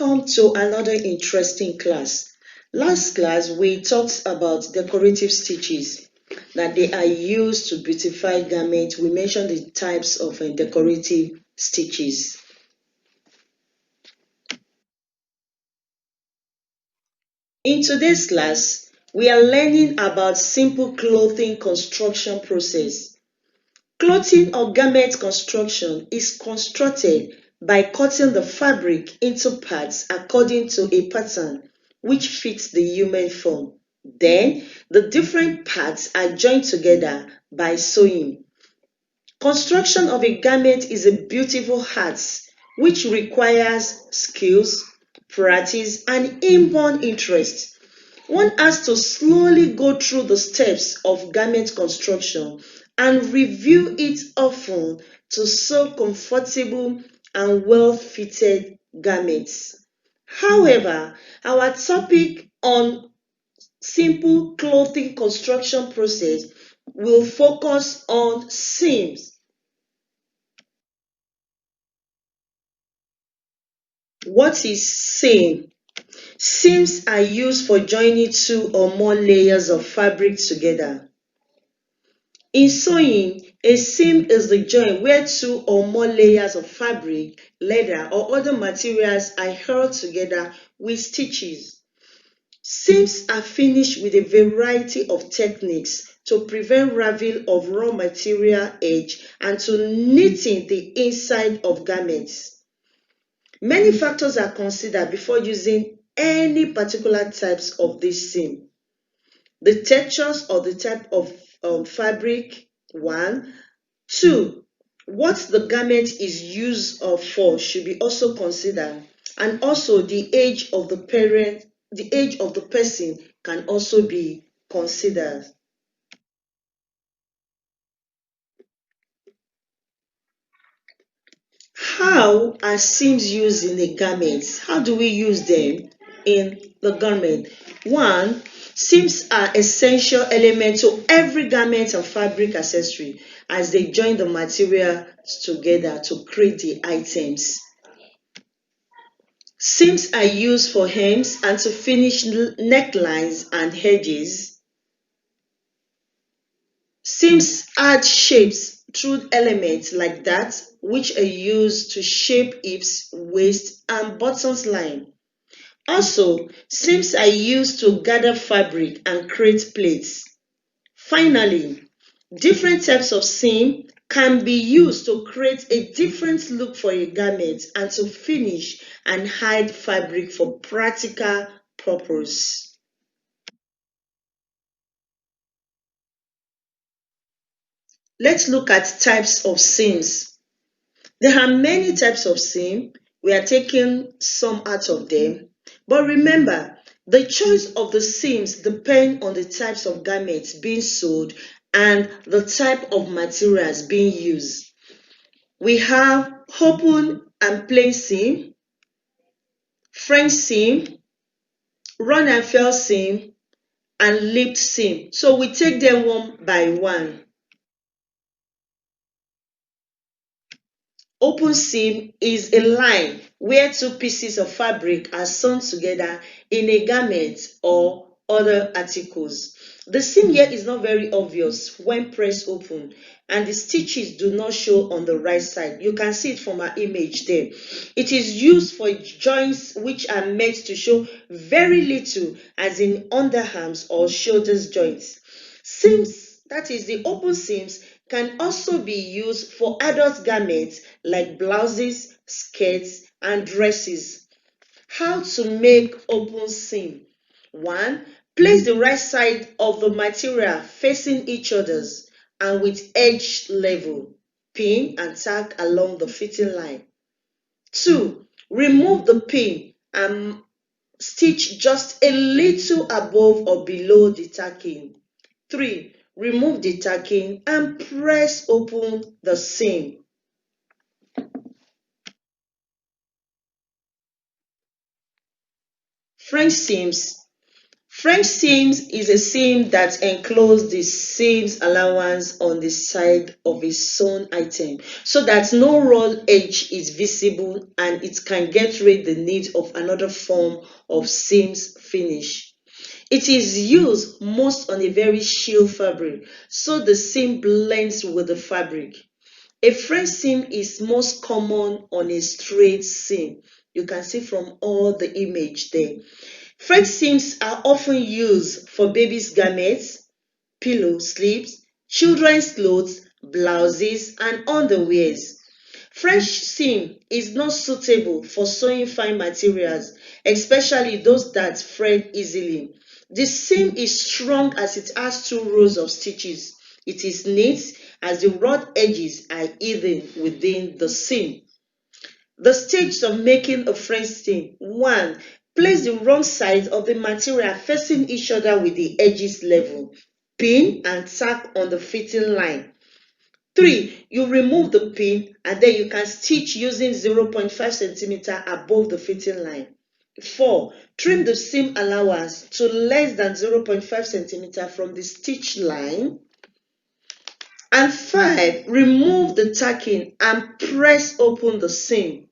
Welcome to another interesting class. Last class, we talked about decorative stitches, that they are used to beautify garments. We mentioned the types of decorative stitches. In today's class, we are learning about simple clothing construction process. Clothing or garment construction is constructed by cutting the fabric into parts according to a pattern which fits the human form. Then, the different parts are joined together by sewing. Construction of a garment is a beautiful art which requires skills, practice, and inborn interest. One has to slowly go through the steps of garment construction and review it often to sew comfortable and well-fitted garments. However, our topic on simple clothing construction process will focus on seams. What is seam? Seams are used for joining two or more layers of fabric together. In sewing, a seam is the joint where two or more layers of fabric, leather, or other materials are held together with stitches. Seams are finished with a variety of techniques to prevent raveling of raw material edge and to knitting the inside of garments. Many factors are considered before using any particular types of this seam. The textures or the type of fabric, one. Two, what the garment is used for should be also considered, and also the age of the parent, the age of the person can also be considered. How are seams used in the garments? How do we use them in the garment? One, seams are essential elements to every garment and fabric accessory as they join the materials together to create the items. Seams are used for hems and to finish necklines and edges. Seams add shapes through elements like that which are used to shape hips, waist, and bottoms line. Also, seams are used to gather fabric and create plaits. Finally, different types of seam can be used to create a different look for a garment and to finish and hide fabric for practical purpose. Let's look at types of seams. There are many types of seam. We are taking some out of them. But remember, the choice of the seams depend on the types of garments being sewed and the type of materials being used. We have open and plain seam, French seam, run and fell seam, and lipped seam. So we take them one by one. Open seam is a line where two pieces of fabric are sewn together in a garment or other articles. The seam here is not very obvious when pressed open, and the stitches do not show on the right side. You can see it from our image there. It is used for joints which are meant to show very little, as in underarms or shoulders joints. Seams, that is the open seams, can also be used for adult garments like blouses, skirts, and dresses. How to make open seam? One, place the right side of the material facing each other's and with edge level. Pin and tack along the fitting line. Two, remove the pin and stitch just a little above or below the tacking. Three, remove the tacking and press open the seam. French seams. French seams is a seam that encloses the seam's allowance on the side of a sewn item so that no raw edge is visible and it can get rid the need of another form of seams finish. It is used most on a very sheer fabric so the seam blends with the fabric. A French seam is most common on a straight seam. You can see from all the image there. French seams are often used for babies' garments, pillow slips, children's clothes, blouses, and underwears. French seam is not suitable for sewing fine materials, especially those that fret easily. The seam is strong as it has two rows of stitches. It is neat as the raw edges are hidden within the seam. The stages of making a French seam. 1. Place the wrong sides of the material facing each other with the edges level. Pin and tack on the fitting line. 3. You remove the pin and then you can stitch using 0.5 centimeter above the fitting line. 4. Trim the seam allowance to less than 0.5 centimeter from the stitch line. And 5. Remove the tacking and press open the seam.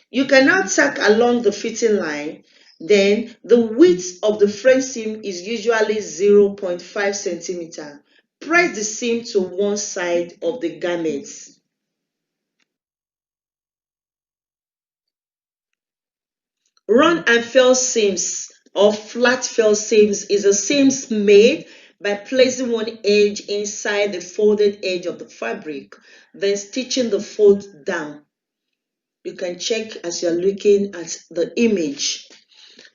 You can now tack along the fitting line. Then the width of the French seam is usually 0.5 centimeter. Press the seam to one side of the garment. Run and fell seams or flat fell seams is a seams made by placing one edge inside the folded edge of the fabric, then stitching the fold down. You can check as you're looking at the image.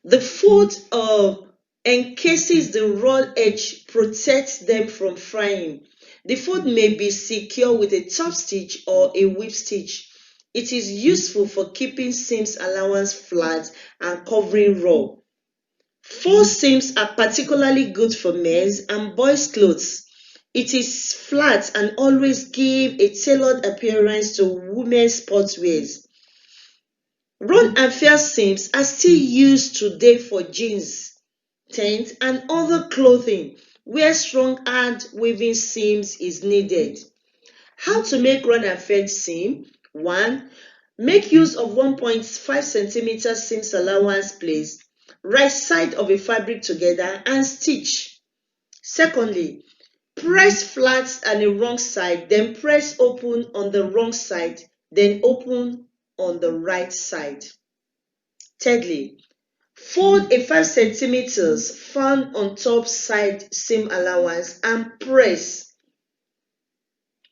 The fold encases the raw edge, protects them from frying. The fold may be secured with a top stitch or a whip stitch. It is useful for keeping seams allowance flat and covering raw. Faux seams are particularly good for men's and boys' clothes. It is flat and always give a tailored appearance to women's sportswears. Run and fair seams are still used today for jeans, tents, and other clothing where strong hand weaving seams is needed. How to make run and fair seam? 1. Make use of 1.5 centimeter seams allowance place right side of a fabric together and stitch. Secondly, press flat on the wrong side, then press open on the wrong side, then open on the right side. Thirdly, fold a 5 centimeters found on top side seam allowance and press.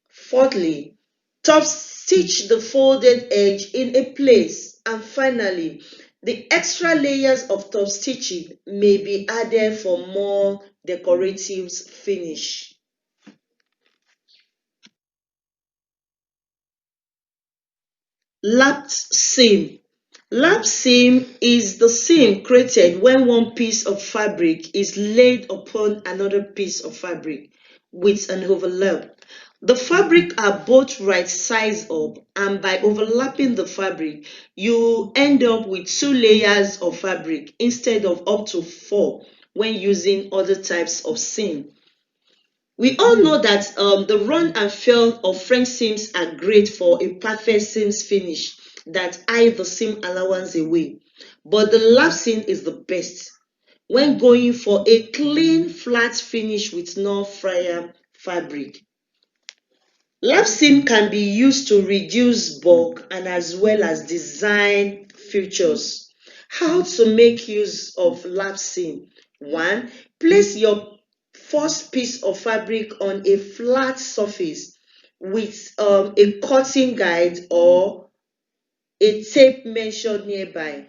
Fourthly, top stitch the folded edge in a place. And finally, the extra layers of top stitching may be added for more decorative finish. Lapped seam. Lap seam is the seam created when one piece of fabric is laid upon another piece of fabric with an overlap. The fabric are both right sides up, and by overlapping the fabric, you end up with 2 layers of fabric instead of up to 4 when using other types of seam. We all know that the run and fell of French seams are great for a perfect seams finish that hide the seam allowance away. But the lap seam is the best when going for a clean flat finish with no fryer fabric. Lap seam can be used to reduce bulk and as well as design features. How to make use of lap seam? 1. Place your first piece of fabric on a flat surface with a cutting guide or a tape measure nearby.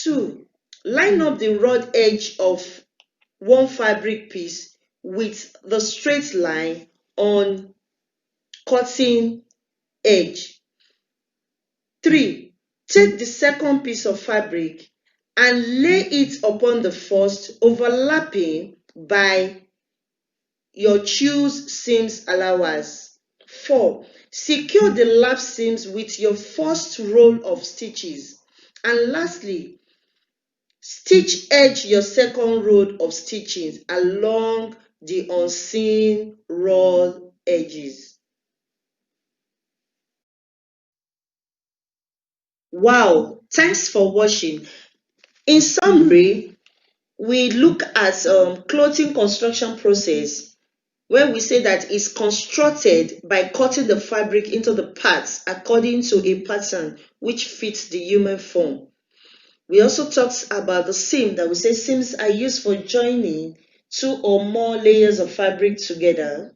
2. Line up the raw edge of one fabric piece with the straight line on cutting edge. 3. Take the second piece of fabric and lay it upon the first, overlapping by your choose seams allowance. 4. Secure the lap seams with your first row of stitches. And lastly, Stitch edge your second row of stitches along the unseen raw edges. Wow, thanks for watching. In summary, we look at clothing construction process where we say that it's constructed by cutting the fabric into the parts according to a pattern which fits the human form. We also talked about the seam, that we say seams are used for joining two or more layers of fabric together.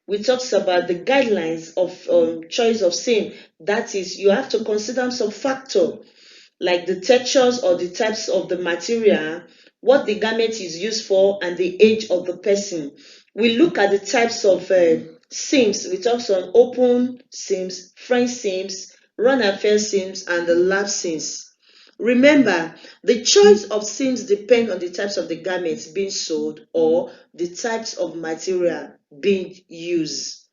We talked about the guidelines of choice of seam. That is, you have to consider some factor like the textures or the types of the material, what the garment is used for, and the age of the person. We look at the types of seams. We talk on open seams, French seams, run and fair seams, and the lap seams. Remember, the choice of seams depend on the types of the garments being sold or the types of material being used.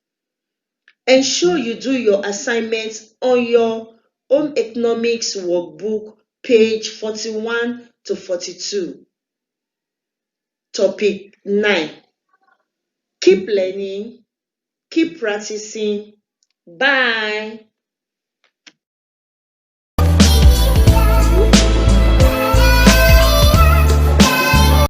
Ensure you do your assignments on your Home Economics Workbook, page 41 to 42. Topic 9. Keep learning, keep practicing. Bye.